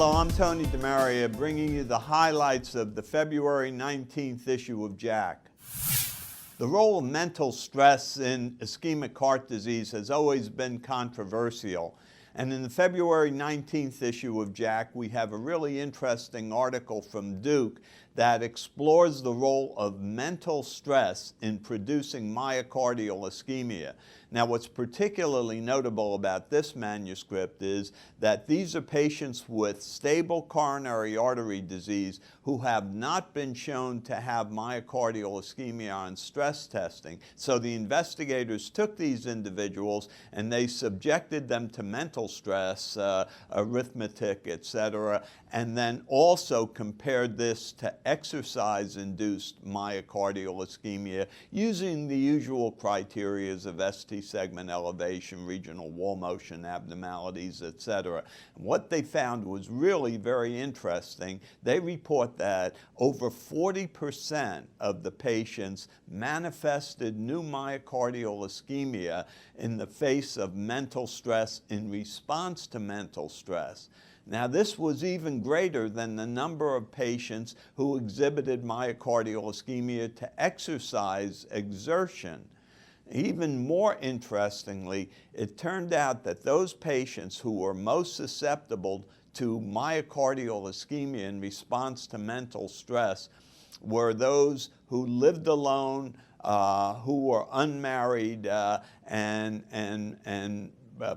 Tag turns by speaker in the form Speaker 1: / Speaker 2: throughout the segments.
Speaker 1: Hello, I'm Tony DeMaria, bringing you the highlights of the February 19th issue of JACC. The role of mental stress in ischemic heart disease has always been controversial. And in the February 19th issue of JACC, we have a really interesting article from Duke that explores the role of mental stress in producing myocardial ischemia. Now, what's particularly notable about this manuscript is that these are patients with stable coronary artery disease who have not been shown to have myocardial ischemia on stress testing. So the investigators took these individuals and they subjected them to mental stress, arithmetic, etc., and then also compared this to exercise-induced myocardial ischemia using the usual criteria of ST segment elevation, regional wall motion abnormalities, etc. What they found was really very interesting. They report that over 40% of the patients manifested new myocardial ischemia in the face of mental stress in response to mental stress. Now, this was even greater than the number of patients who exhibited myocardial ischemia to exercise exertion. Even more interestingly, it turned out that those patients who were most susceptible to myocardial ischemia in response to mental stress were those who lived alone, who were unmarried, and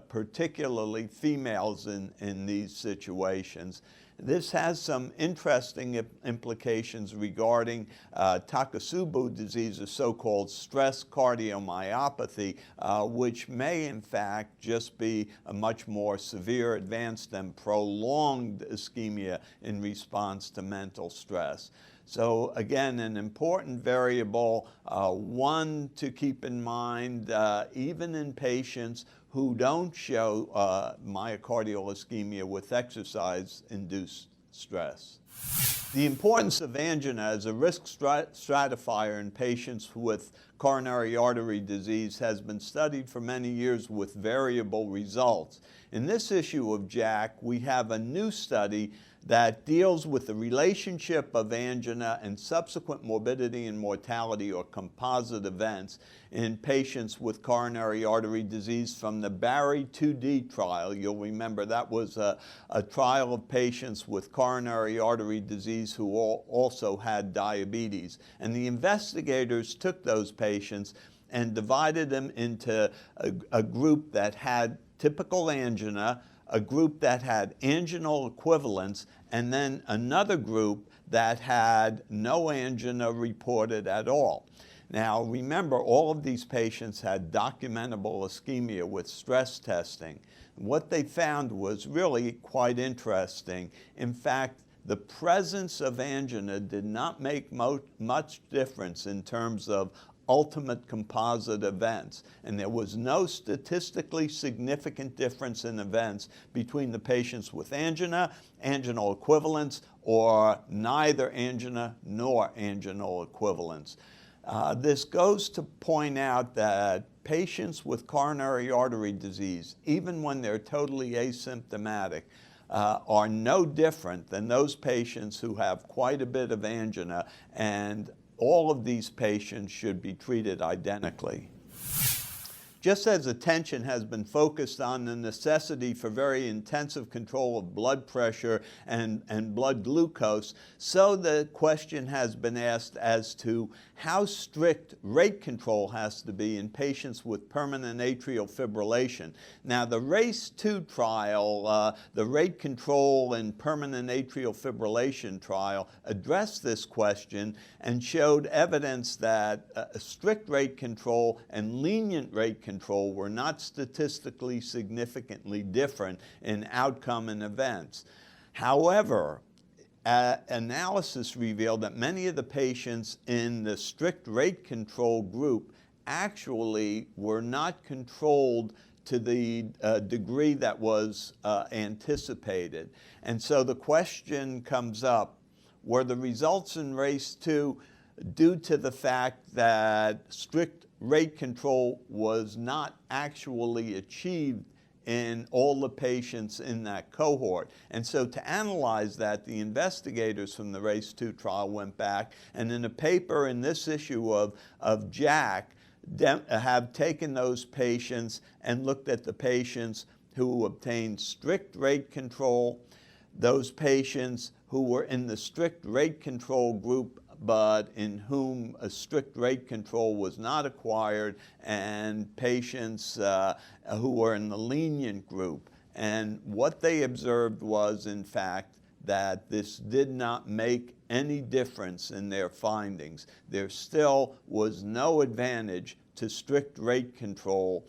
Speaker 1: particularly females in these situations. This has some interesting implications regarding Takotsubo disease, or so-called stress cardiomyopathy, which may in fact just be a much more severe, advanced, and prolonged ischemia in response to mental stress. So again, an important variable, one to keep in mind, even in patients who don't show myocardial ischemia with exercise-induced stress. The importance of angina as a risk stratifier in patients with coronary artery disease has been studied for many years with variable results. In this issue of JACC, we have a new study that deals with the relationship of angina and subsequent morbidity and mortality, or composite events, in patients with coronary artery disease from the Barry 2D trial. You'll remember that was a trial of patients with coronary artery disease who also had diabetes. And the investigators took those patients and divided them into a group that had typical angina, a group that had anginal equivalents, and then another group that had no angina reported at all. Now, remember, all of these patients had documentable ischemia with stress testing. What they found was really quite interesting. In fact, the presence of angina did not make much difference in terms of ultimate composite events, and there was no statistically significant difference in events between the patients with angina, anginal equivalents, or neither angina nor anginal equivalents. This goes to point out that patients with coronary artery disease, even when they're totally asymptomatic, are no different than those patients who have quite a bit of angina, and all of these patients should be treated identically. Just as attention has been focused on the necessity for very intensive control of blood pressure and blood glucose, so the question has been asked as to how strict rate control has to be in patients with permanent atrial fibrillation. Now, the RACE-2 trial, the rate control and permanent atrial fibrillation trial, addressed this question and showed evidence that strict rate control and lenient rate control were not statistically significantly different in outcome and events. However, analysis revealed that many of the patients in the strict rate control group actually were not controlled to the degree that was anticipated. And so the question comes up, were the results in RACE-2 due to the fact that strict rate control was not actually achieved in all the patients in that cohort. And so to analyze that, the investigators from the RACE2 trial went back, and in a paper in this issue of JACC, have taken those patients and looked at the patients who obtained strict rate control, those patients who were in the strict rate control group but in whom a strict rate control was not acquired, and patients who were in the lenient group. And what they observed was, in fact, that this did not make any difference in their findings. There still was no advantage to strict rate control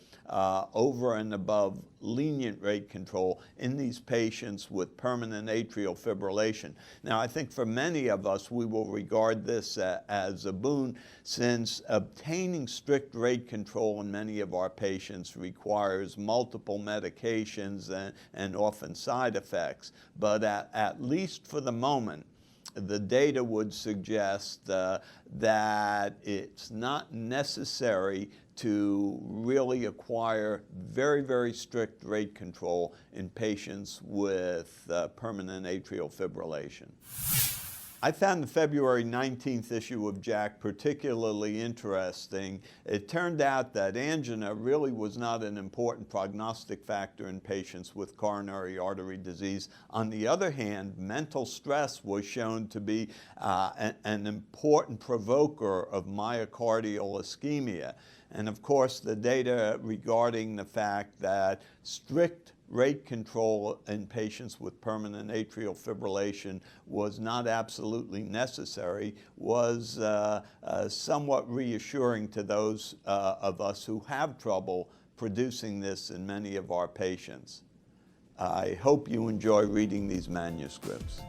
Speaker 1: over and above lenient rate control in these patients with permanent atrial fibrillation. Now, I think for many of us, we will regard this as a boon, since obtaining strict rate control in many of our patients requires multiple medications and often side effects. But at least for the moment, the data would suggest that it's not necessary to really acquire very, very strict rate control in patients with permanent atrial fibrillation. I found the February 19th issue of JACC particularly interesting. It turned out that angina really was not an important prognostic factor in patients with coronary artery disease. On the other hand, mental stress was shown to be an important provoker of myocardial ischemia. And of course, the data regarding the fact that strict rate control in patients with permanent atrial fibrillation was not absolutely necessary was somewhat reassuring to those of us who have trouble producing this in many of our patients. I hope you enjoy reading these manuscripts.